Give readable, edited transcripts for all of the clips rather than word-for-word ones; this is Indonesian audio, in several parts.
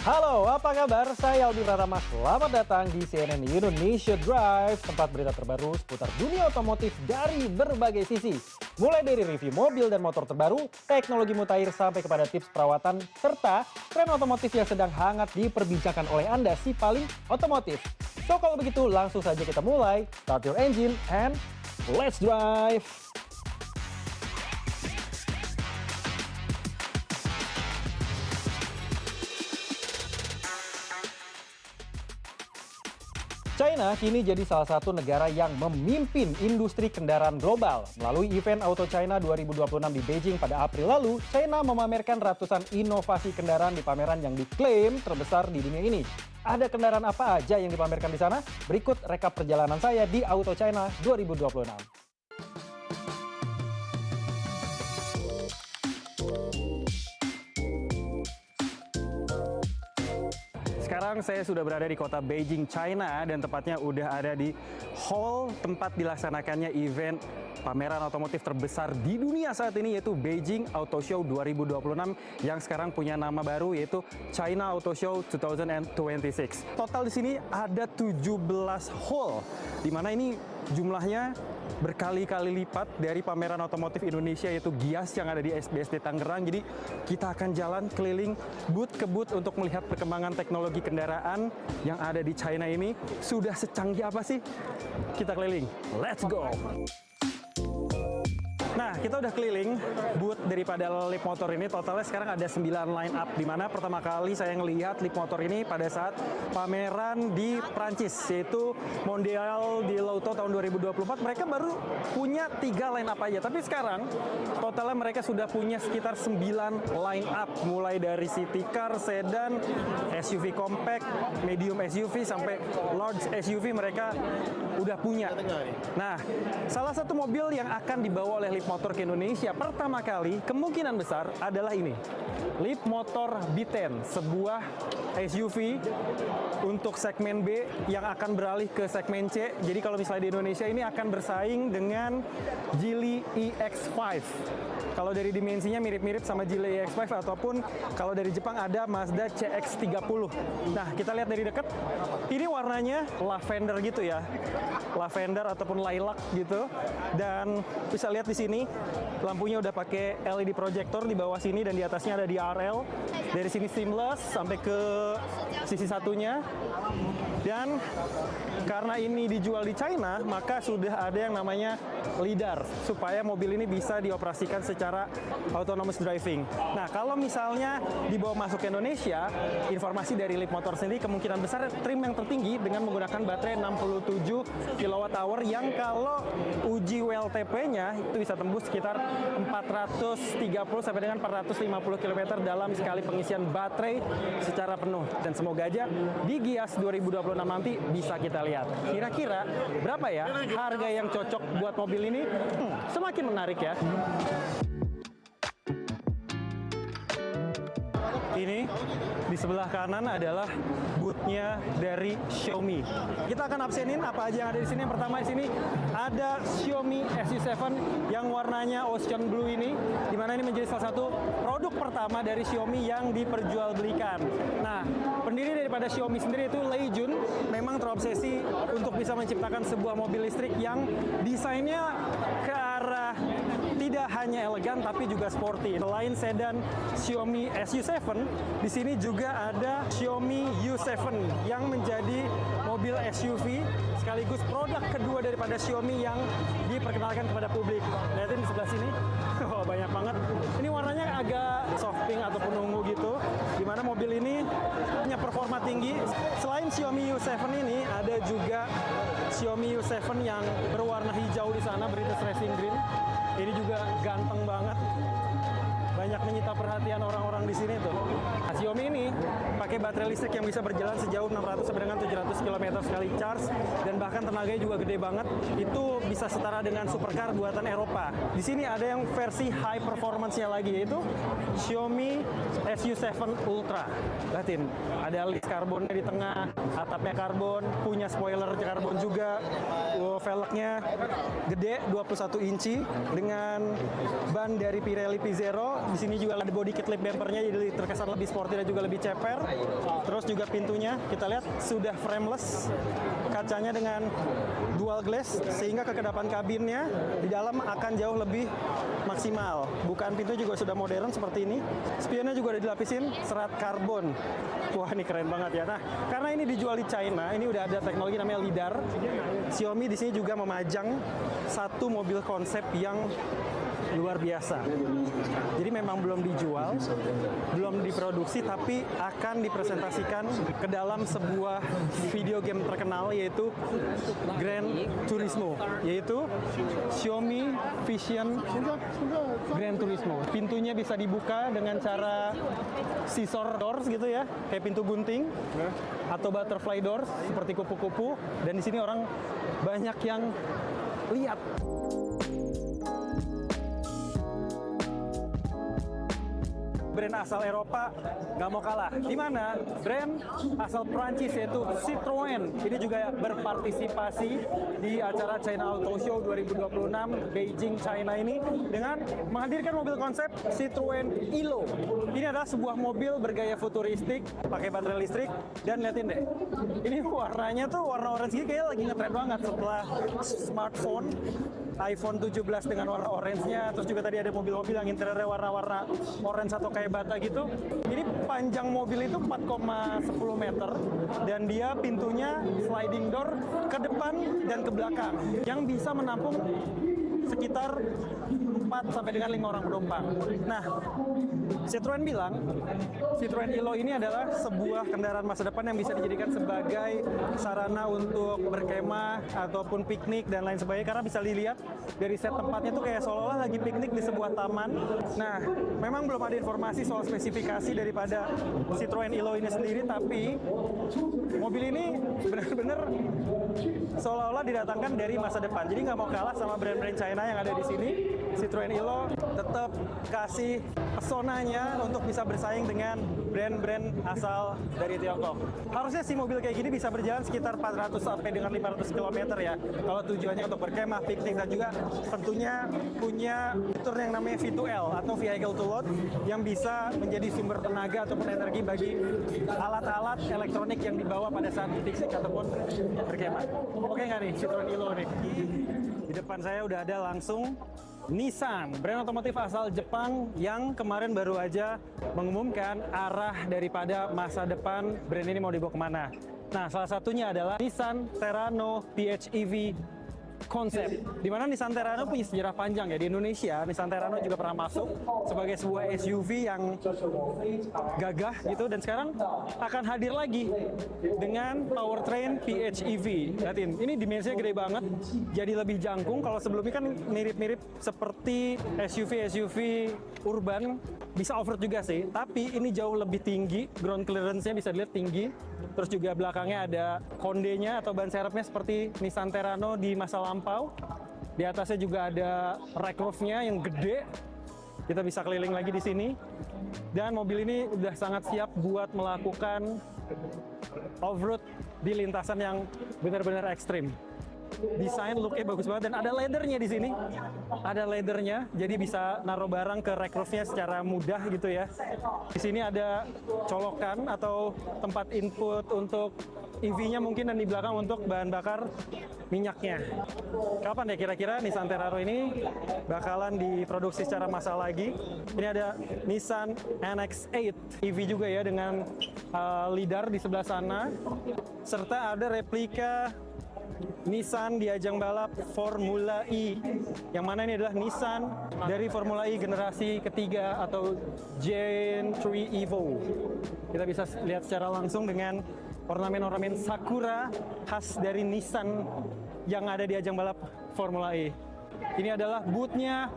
Halo, apa kabar? Saya Albi Pratama. Selamat datang di CNN Indonesia Drive, tempat berita terbaru seputar dunia otomotif dari berbagai sisi. Mulai dari review mobil dan motor terbaru, teknologi mutakhir sampai kepada tips perawatan, serta tren otomotif yang sedang hangat diperbincangkan oleh Anda si paling otomotif. So kalau begitu langsung saja kita mulai. Start your engine and let's drive! China kini jadi salah satu negara yang memimpin industri kendaraan global. Melalui event Auto China 2026 di Beijing pada April lalu, China memamerkan ratusan inovasi kendaraan di pameran yang diklaim terbesar di dunia ini. Ada kendaraan apa aja yang dipamerkan di sana? Berikut rekap perjalanan saya di Auto China 2026. Sekarang saya sudah berada di kota Beijing, China, dan tepatnya udah ada di hall tempat dilaksanakannya event pameran otomotif terbesar di dunia saat ini, yaitu Beijing Auto Show 2026 yang sekarang punya nama baru, yaitu China Auto Show 2026. Total di sini ada 17 hall, di mana ini jumlahnya berkali-kali lipat dari pameran otomotif Indonesia, yaitu GIAS yang ada di SBSD Tangerang. Jadi kita akan jalan keliling booth ke booth untuk melihat perkembangan teknologi kendaraan yang ada di China ini. Sudah secanggih apa sih? Kita keliling. Let's go! Nah, kita udah keliling booth daripada Leap Motor ini. Totalnya sekarang ada 9 line up, di mana pertama kali saya ngelihat Leap Motor ini pada saat pameran di Prancis, yaitu Mondial di Lauto tahun 2024. Mereka baru punya 3 line up aja, tapi sekarang totalnya mereka sudah punya sekitar 9 line up, mulai dari city car, sedan, SUV compact, medium SUV, sampai large SUV mereka udah punya. Nah, salah satu mobil yang akan dibawa oleh Leap Motor ke Indonesia pertama kali kemungkinan besar adalah ini, Leap Motor B10, sebuah SUV untuk segmen B yang akan beralih ke segmen C. Jadi kalau misalnya di Indonesia ini akan bersaing dengan Geely EX5. Kalau dari dimensinya mirip-mirip sama Geely EX5, ataupun kalau dari Jepang ada Mazda CX-30. Nah, kita lihat dari dekat. Ini warnanya lavender gitu ya. Lavender ataupun lilac gitu. Dan bisa lihat di sini lampunya udah pakai LED projector di bawah sini, dan di atasnya ada DRL. Dari sini seamless sampai ke sisi satunya. Dan karena ini dijual di China, maka sudah ada yang namanya LiDAR supaya mobil ini bisa dioperasikan secara autonomous driving. Nah, kalau misalnya dibawa masuk ke Indonesia, informasi dari Leap Motor sendiri kemungkinan besar trim yang tertinggi dengan menggunakan baterai 67 kWh yang kalau uji WLTP-nya itu bisa tembus sekitar 430 sampai dengan 450 km dalam sekali pengisian baterai secara penuh. Dan semoga aja di GIAS 2026 nanti bisa kita lihat. Kira-kira berapa ya harga yang cocok buat mobil ini? Semakin menarik ya. Ini di sebelah kanan adalah booth-nya dari Xiaomi. Kita akan absenin apa aja yang ada di sini. Yang pertama di sini ada Xiaomi SU7 yang warnanya ocean blue ini, di mana ini menjadi salah satu produk pertama dari Xiaomi yang diperjualbelikan. Nah, pendiri daripada Xiaomi sendiri itu Lei Jun memang terobsesi untuk bisa menciptakan sebuah mobil listrik yang desainnya ke arah tidak hanya elegan tapi juga sporty. Selain sedan Xiaomi SU7, di sini juga ada Xiaomi U7 yang menjadi mobil SUV sekaligus produk kedua daripada Xiaomi yang diperkenalkan kepada publik. Lihatin di sebelah sini, wah banyak banget. Ini warnanya agak soft pink ataupun ungu gitu, dimana mobil ini punya performa tinggi. Selain Xiaomi U7 ini, ada juga Xiaomi U7 yang berwarna hijau di sana, British Racing Green. Ini juga ganteng banget. Banyak menyita perhatian orang-orang di sini tuh. Nah, Xiaomi ini pakai baterai listrik yang bisa berjalan sejauh 600 sampai dengan 700 km sekali charge, dan bahkan tenaganya juga gede banget. Itu bisa setara dengan supercar buatan Eropa. Di sini ada yang versi high performance-nya lagi, yaitu Xiaomi SU7 Ultra. Lihatin, ada list karbonnya di tengah, atapnya karbon, punya spoiler karbon juga. Velgnya gede, 21 inci dengan ban dari Pirelli P Zero. Di sini juga ada body kit lip bumpernya, jadi terkesan lebih sporty dan juga lebih ceper. Terus juga pintunya kita lihat sudah frameless, kacanya dengan dual glass sehingga kekedapan kabinnya di dalam akan jauh lebih maksimal. Bukaan pintu juga sudah modern seperti ini. Spionnya juga udah dilapisin serat karbon. Wah, ini keren banget ya. Nah, karena ini dijual di China, ini udah ada teknologi namanya LiDAR. Xiaomi di sini juga memajang satu mobil konsep yang luar biasa. Jadi memang belum dijual, belum diproduksi, tapi akan dipresentasikan ke dalam sebuah video game terkenal, yaitu Gran Turismo, yaitu Xiaomi Vision Gran Turismo. Pintunya bisa dibuka dengan cara scissor doors gitu ya, kayak pintu gunting, atau butterfly doors seperti kupu-kupu. Dan di sini orang banyak yang lihat. Brand asal Eropa nggak mau kalah. Di mana? Brand asal Prancis yaitu Citroën. Ini juga berpartisipasi di acara China Auto Show 2026 Beijing, China ini dengan menghadirkan mobil konsep Citroën Ilo. Ini adalah sebuah mobil bergaya futuristik, pakai baterai listrik, dan liatin deh. Ini warnanya tuh warna orange gitu, kayak lagi ngetren banget setelah smartphone iPhone 17 dengan warna orange-nya, terus juga tadi ada mobil-mobil yang interiornya warna-warna orange atau kayak bata gitu. Ini panjang mobil itu 4,10 meter dan dia pintunya sliding door ke depan dan ke belakang yang bisa menampung sekitar 4 sampai dengan 5 orang penumpang. Nah, Citroën bilang Citroën Ilo ini adalah sebuah kendaraan masa depan yang bisa dijadikan sebagai sarana untuk berkemah ataupun piknik dan lain sebagainya, karena bisa dilihat dari set tempatnya tuh kayak seolah-olah lagi piknik di sebuah taman. Nah, memang belum ada informasi soal spesifikasi daripada Citroën Ilo ini sendiri, tapi mobil ini benar-benar seolah-olah didatangkan dari masa depan. Jadi nggak mau kalah sama brand-brand China yang ada di sini. Citroën Ilo tetap kasih pesonanya untuk bisa bersaing dengan brand-brand asal dari Tiongkok. Harusnya si mobil kayak gini bisa berjalan sekitar 400 sampai dengan 500 km ya. Kalau tujuannya untuk berkemah, piknik, dan juga tentunya punya fitur yang namanya V2L atau Vehicle to Load yang bisa menjadi sumber tenaga ataupun energi bagi alat-alat elektronik yang dibawa pada saat piknik ataupun berkemah. Oke nggak nih Citroën Ilo nih? Di depan saya udah ada langsung Nissan, brand otomotif asal Jepang yang kemarin baru aja mengumumkan arah daripada masa depan brand ini mau dibawa kemana. Nah, salah satunya adalah Nissan Terrano PHEV konsep, di mana Nissan Terrano punya sejarah panjang ya di Indonesia. Nissan Terrano juga pernah masuk sebagai sebuah SUV yang gagah gitu, dan sekarang akan hadir lagi dengan powertrain PHEV. Lihatin, ini dimensinya gede banget, jadi lebih jangkung. Kalau sebelumnya kan mirip-mirip seperti SUV urban, bisa off-road juga sih, tapi ini jauh lebih tinggi, ground clearance-nya bisa dilihat tinggi. Terus juga belakangnya ada kondenya atau ban serepnya seperti Nissan Terrano di masa lampau. Di atasnya juga ada rack roof-nya yang gede. Kita bisa keliling lagi di sini. Dan mobil ini udah sangat siap buat melakukan off-road di lintasan yang benar-benar ekstrim. Desain look-nya bagus banget dan ada leather-nya di sini. Ada leather-nya, jadi bisa naruh barang ke rack roof-nya secara mudah gitu ya. Di sini ada colokan atau tempat input untuk EV-nya mungkin, dan di belakang untuk bahan bakar minyaknya. Kapan ya kira-kira Nissan Terrano ini bakalan diproduksi secara massal lagi? Ini ada Nissan NX-8 EV juga ya dengan LiDAR di sebelah sana, serta ada replika Nissan di ajang balap Formula E, yang mana ini adalah Nissan dari Formula E generasi ketiga atau Gen 3 Evo. Kita bisa lihat secara langsung dengan ornamen-ornamen Sakura khas dari Nissan yang ada di ajang balap Formula E. Ini adalah booth-nya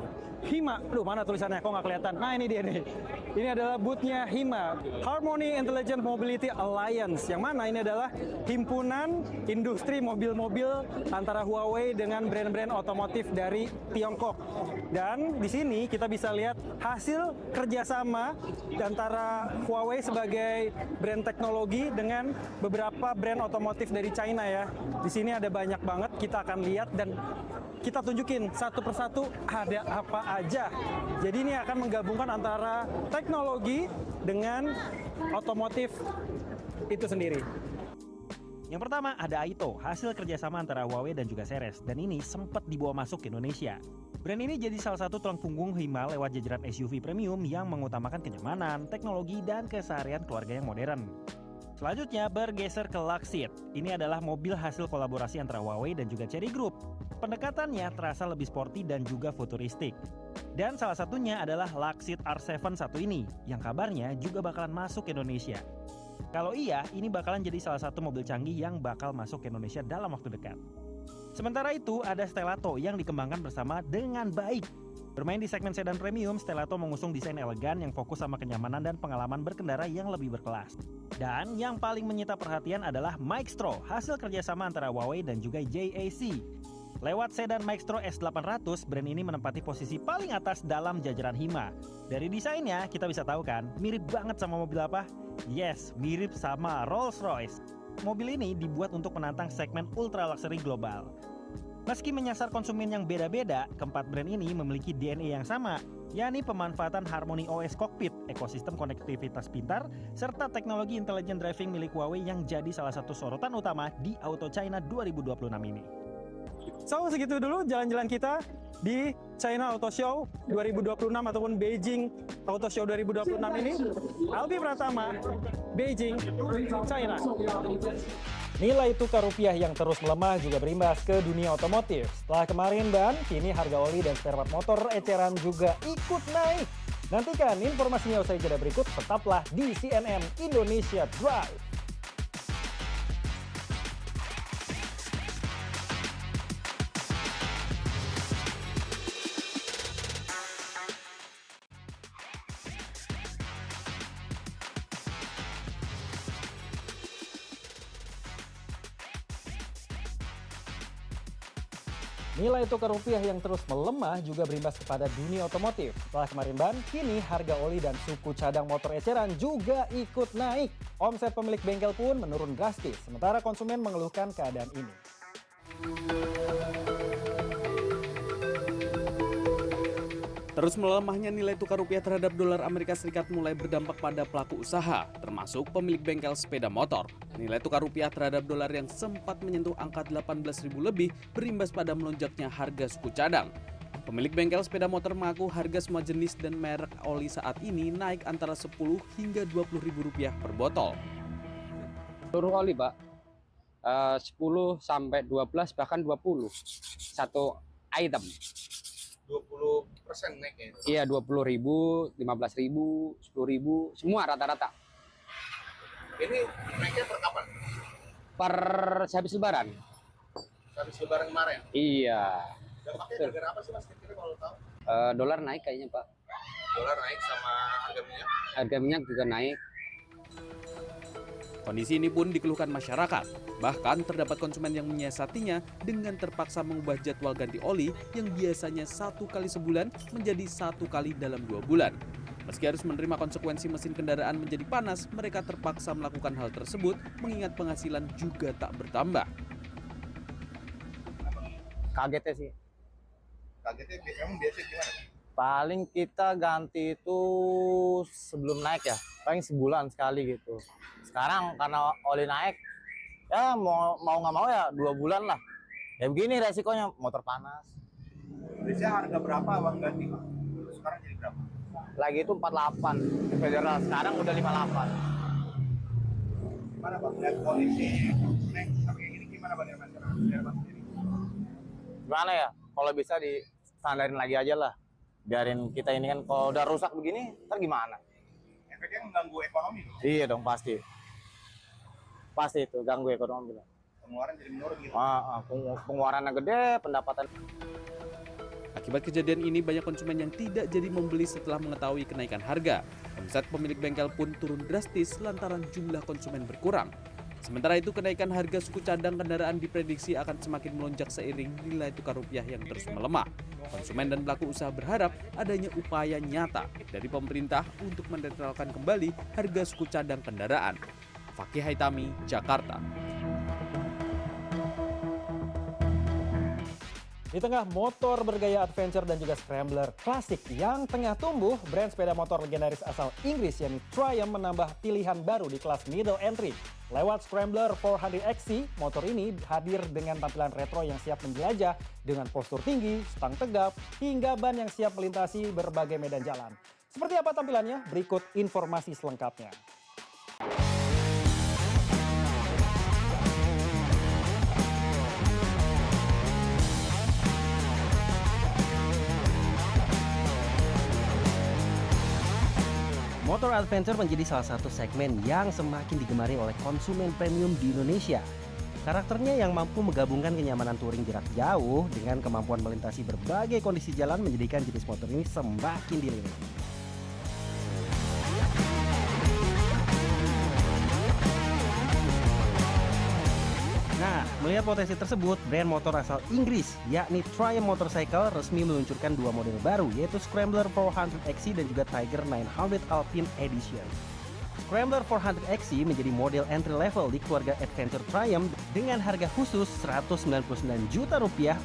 HIMA. Aduh, mana tulisannya? Kok nggak kelihatan? Nah, ini dia nih. Ini adalah booth-nya HIMA, Harmony Intelligent Mobility Alliance, yang mana ini adalah himpunan industri mobil-mobil antara Huawei dengan brand-brand otomotif dari Tiongkok. Dan di sini kita bisa lihat hasil kerjasama antara Huawei sebagai brand teknologi dengan beberapa brand otomotif dari China ya. Di sini ada banyak banget, kita akan lihat dan kita tunjukin satu persatu ada apa aja. Jadi ini akan menggabungkan antara teknologi dengan otomotif itu sendiri. Yang pertama ada Aito, hasil kerjasama antara Huawei dan juga Ceres, dan ini sempat dibawa masuk ke Indonesia. Brand ini jadi salah satu tulang punggung Hima lewat jajaran SUV premium yang mengutamakan kenyamanan, teknologi, dan keseharian keluarga yang modern. Selanjutnya bergeser ke Luxeed. Ini adalah mobil hasil kolaborasi antara Huawei dan juga Chery Group. Pendekatannya terasa lebih sporty dan juga futuristik. Dan salah satunya adalah Luxeed R7 satu ini, yang kabarnya juga bakalan masuk ke Indonesia. Kalau iya, ini bakalan jadi salah satu mobil canggih yang bakal masuk ke Indonesia dalam waktu dekat. Sementara itu, ada Stelato yang dikembangkan bersama dengan baik. Bermain di segmen sedan premium, Stelato mengusung desain elegan yang fokus sama kenyamanan dan pengalaman berkendara yang lebih berkelas. Dan yang paling menyita perhatian adalah Maestro, hasil kerjasama antara Huawei dan juga JAC. Lewat sedan Maestro S800, brand ini menempati posisi paling atas dalam jajaran Hima. Dari desainnya, kita bisa tahu kan, mirip banget sama mobil apa? Yes, mirip sama Rolls-Royce. Mobil ini dibuat untuk menantang segmen ultra luxury global. Meski menyasar konsumen yang beda-beda, keempat brand ini memiliki DNA yang sama, yakni pemanfaatan Harmony OS Cockpit, ekosistem konektivitas pintar, serta teknologi intelligent driving milik Huawei yang jadi salah satu sorotan utama di Auto China 2026 ini. So, segitu dulu jalan-jalan kita di China Auto Show 2026 ataupun Beijing Auto Show 2026 ini. Albi Pratama, Beijing, China. Nilai tukar rupiah yang terus melemah juga berimbas ke dunia otomotif. Setelah kemarin dan kini harga oli dan spare part motor eceran juga ikut naik. Nantikan informasinya usai jeda berikut, tetaplah di CNN Indonesia Drive. Nilai tukar rupiah yang terus melemah juga berimbas kepada dunia otomotif. Setelah kemarin ban, kini harga oli dan suku cadang motor eceran juga ikut naik. Omset pemilik bengkel pun menurun drastis, sementara konsumen mengeluhkan keadaan ini. Terus melemahnya nilai tukar rupiah terhadap dolar Amerika Serikat mulai berdampak pada pelaku usaha, termasuk pemilik bengkel sepeda motor. Nilai tukar rupiah terhadap dolar yang sempat menyentuh angka 18.000 lebih berimbas pada melonjaknya harga suku cadang. Pemilik bengkel sepeda motor mengaku harga semua jenis dan merek oli saat ini naik antara 10 hingga 20 ribu rupiah per botol. Seluruh oli, Pak, 10 sampai 12 bahkan 20 satu item. 20% naiknya itu? Iya, 20.000, 15.000, 10.000, semua rata-rata. Ini naiknya per kapan? Per habis lebaran. Habis lebaran kemarin? Iya. Dampaknya gara-gara apa sih Mas kira-kira kalau tahu? Dolar naik kayaknya, Pak. Dolar naik sama harga minyak? Harga minyak juga naik. Kondisi ini pun dikeluhkan masyarakat. Bahkan terdapat konsumen yang menyiasatinya dengan terpaksa mengubah jadwal ganti oli yang biasanya 1 kali sebulan menjadi 1 kali dalam 2 bulan. Meski harus menerima konsekuensi mesin kendaraan menjadi panas, mereka terpaksa melakukan hal tersebut mengingat penghasilan juga tak bertambah. Kagetnya sih. Kagetnya emang biasa gimana? Paling kita ganti itu sebelum naik ya, paling sebulan sekali gitu. Sekarang karena oli naik, ya mau nggak mau ya 2 bulan lah. Ya begini resikonya, motor panas. Biasanya harga berapa abang ganti? Sekarang jadi berapa? Lagi itu 48 di federal, sekarang udah 58. Gimana Bang? Lihat kondisi naik sampai kayak gini gimana Bang Herman? Herman sendiri? Gimana ya, kalau bisa di standarin lagi aja lah. Biarin kita ini kan, kalau udah rusak begini, ntar gimana? Efeknya mengganggu ekonomi loh. Iya dong, pasti. Pasti itu, ganggu ekonomi lah. Pengeluaran jadi menurun gitu. Pengeluarannya gede, pendapatan. Akibat kejadian ini, banyak konsumen yang tidak jadi membeli setelah mengetahui kenaikan harga. Omset pemilik bengkel pun turun drastis lantaran jumlah konsumen berkurang. Sementara itu, kenaikan harga suku cadang kendaraan diprediksi akan semakin melonjak seiring nilai tukar rupiah yang terus melemah. Konsumen dan pelaku usaha berharap adanya upaya nyata dari pemerintah untuk menetralkan kembali harga suku cadang kendaraan. Fakih Haitami, Jakarta. Di tengah motor bergaya adventure dan juga scrambler klasik yang tengah tumbuh, brand sepeda motor legendaris asal Inggris yakni Triumph menambah pilihan baru di kelas middle entry. Lewat Scrambler 400XC, motor ini hadir dengan tampilan retro yang siap menjelajah dengan postur tinggi, stang tegap, hingga ban yang siap melintasi berbagai medan jalan. Seperti apa tampilannya? Berikut informasi selengkapnya. Motor adventure menjadi salah satu segmen yang semakin digemari oleh konsumen premium di Indonesia. Karakternya yang mampu menggabungkan kenyamanan touring jarak jauh dengan kemampuan melintasi berbagai kondisi jalan menjadikan jenis motor ini semakin dilirik. Nah, melihat potensi tersebut, brand motor asal Inggris yakni Triumph Motorcycle resmi meluncurkan dua model baru yaitu Scrambler 400XC dan juga Tiger 900 Alpine Edition. Scrambler 400XC menjadi model entry level di keluarga Adventure Triumph dengan harga khusus Rp199 juta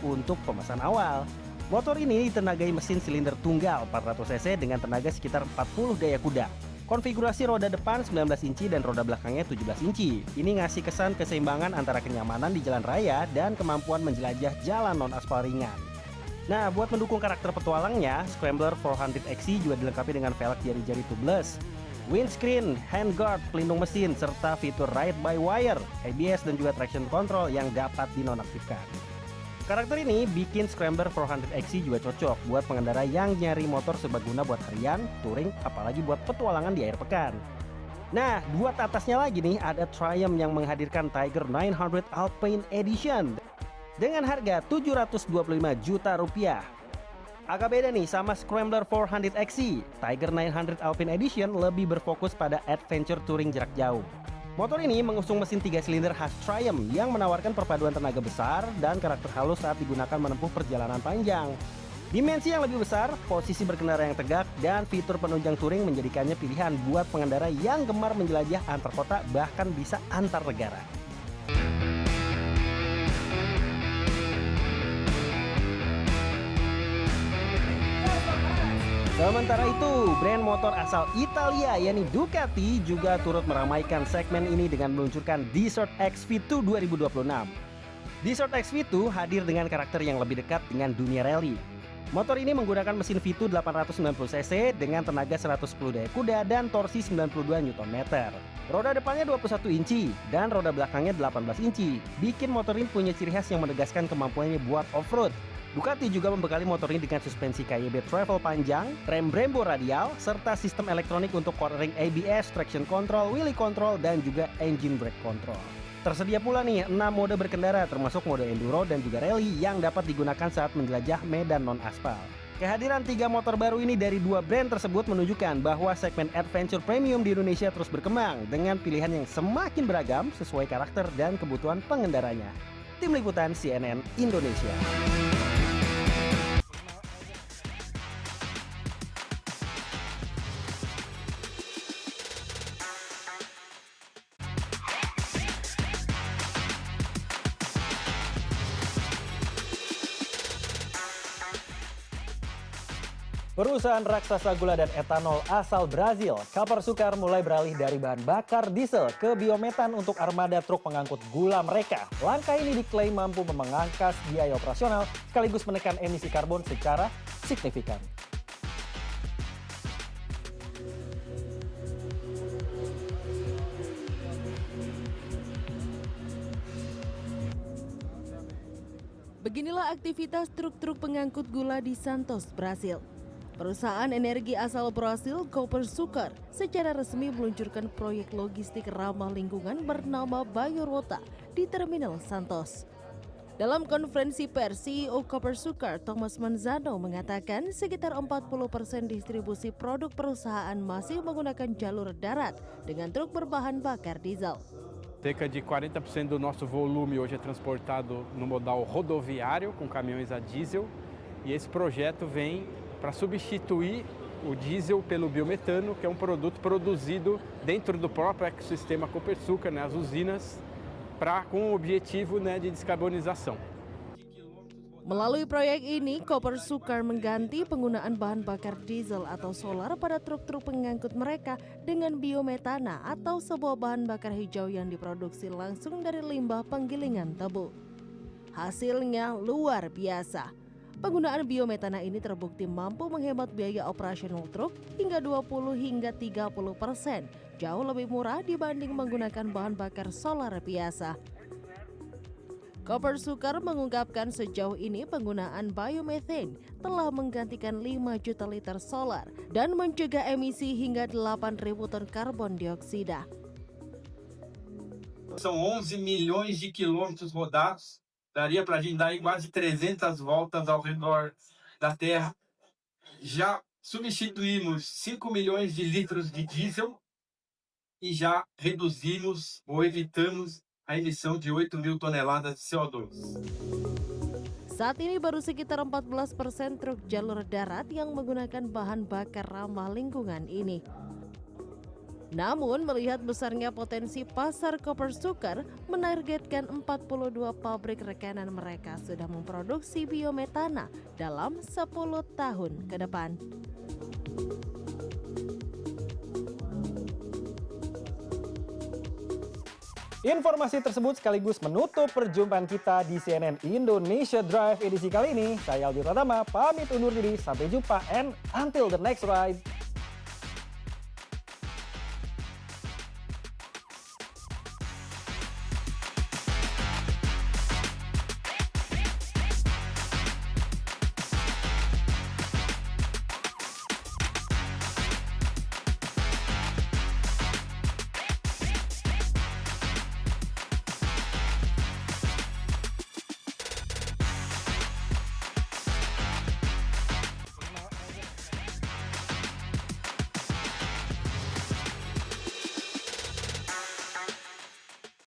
untuk pemesan awal. Motor ini ditenagai mesin silinder tunggal 400cc dengan tenaga sekitar 40 daya kuda. Konfigurasi roda depan 19 inci dan roda belakangnya 17 inci. Ini ngasih kesan keseimbangan antara kenyamanan di jalan raya dan kemampuan menjelajah jalan non-aspal ringan. Nah, buat mendukung karakter petualangnya, Scrambler 400XC juga dilengkapi dengan velg jari-jari tubeless, windscreen, handguard, pelindung mesin, serta fitur ride by wire, ABS dan juga traction control yang dapat dinonaktifkan. Karakter ini bikin Scrambler 400XC juga cocok buat pengendara yang nyari motor serbaguna buat harian, touring, apalagi buat petualangan di akhir pekan. Nah, buat atasnya lagi nih ada Triumph yang menghadirkan Tiger 900 Alpine Edition dengan harga Rp725 juta. Agak beda nih sama Scrambler 400XC. Tiger 900 Alpine Edition lebih berfokus pada adventure touring jarak jauh. Motor ini mengusung mesin 3 silinder khas Triumph yang menawarkan perpaduan tenaga besar dan karakter halus saat digunakan menempuh perjalanan panjang. Dimensi yang lebih besar, posisi berkendara yang tegak, dan fitur penunjang touring menjadikannya pilihan buat pengendara yang gemar menjelajah antar kota bahkan bisa antar negara. Sementara itu, brand motor asal Italia yakni Ducati juga turut meramaikan segmen ini dengan meluncurkan Desert X V2 2026. Desert X V2 hadir dengan karakter yang lebih dekat dengan dunia rally. Motor ini menggunakan mesin V2 890cc dengan tenaga 110 daya kuda dan torsi 92 Nm. Roda depannya 21 inci dan roda belakangnya 18 inci. Bikin motor ini punya ciri khas yang menegaskan kemampuannya buat off-road. Ducati juga membekali motor ini dengan suspensi KYB travel panjang, rem Brembo radial, serta sistem elektronik untuk cornering ABS, traction control, wheelie control, dan juga engine brake control. Tersedia pula nih 6 mode berkendara termasuk mode enduro dan juga rally yang dapat digunakan saat menjelajah medan non-aspal. Kehadiran 3 motor baru ini dari 2 brand tersebut menunjukkan bahwa segmen adventure premium di Indonesia terus berkembang dengan pilihan yang semakin beragam sesuai karakter dan kebutuhan pengendaranya. Tim Liputan CNN Indonesia. Perusahaan raksasa gula dan etanol asal Brazil, Copersucar mulai beralih dari bahan bakar diesel ke biometan untuk armada truk pengangkut gula mereka. Langkah ini diklaim mampu memangkas biaya operasional sekaligus menekan emisi karbon secara signifikan. Beginilah aktivitas truk-truk pengangkut gula di Santos, Brasil. Perusahaan energi asal Brasil, Copersucar, secara resmi meluncurkan proyek logistik ramah lingkungan bernama Biorota di Terminal Santos. Dalam konferensi pers, CEO Copersucar, Thomas Manzano, mengatakan sekitar 40% distribusi produk perusahaan masih menggunakan jalur darat dengan truk berbahan bakar diesel. Cerca de 40% do nosso volume hoje é transportado no modal rodoviário, com caminhões a diesel, e esse projeto vem para substituir o diesel pelo biometano, que é um produto produzido dentro do próprio ecossistema Copersucar, né, as usinas, com o objetivo, né, de descarbonização. Melalui proyek ini, Copersucar mengganti penggunaan bahan bakar diesel atau solar pada truk-truk pengangkut mereka dengan biometana atau sebuah bahan bakar hijau yang diproduksi langsung dari limbah penggilingan tebu. Hasilnya luar biasa. Penggunaan biometana ini terbukti mampu menghemat biaya operasional truk hingga 20 hingga 30%, jauh lebih murah dibanding menggunakan bahan bakar solar biasa. Copersucar mengungkapkan sejauh ini penggunaan biomethane telah menggantikan 5 juta liter solar dan mencegah emisi hingga 8.000 ton karbon dioksida. São 11 milhões de quilômetros rodados, daria para a gente dar aí quase 300 voltas ao redor da Terra. Já substituímos 5 milhões de litros de diesel e já reduzimos ou evitamos a emissão de 8.000 toneladas de CO2. Saat ini baru sekitar 14% truk jalur darat yang menggunakan bahan bakar ramah lingkungan ini. Namun melihat besarnya potensi pasar Copersucar, menargetkan 42 pabrik rekanan mereka sudah memproduksi biometana dalam 10 tahun ke depan. Informasi tersebut sekaligus menutup perjumpaan kita di CNN Indonesia Drive edisi kali ini. Saya Aldi Pratama, pamit undur diri. Sampai jumpa and until the next ride.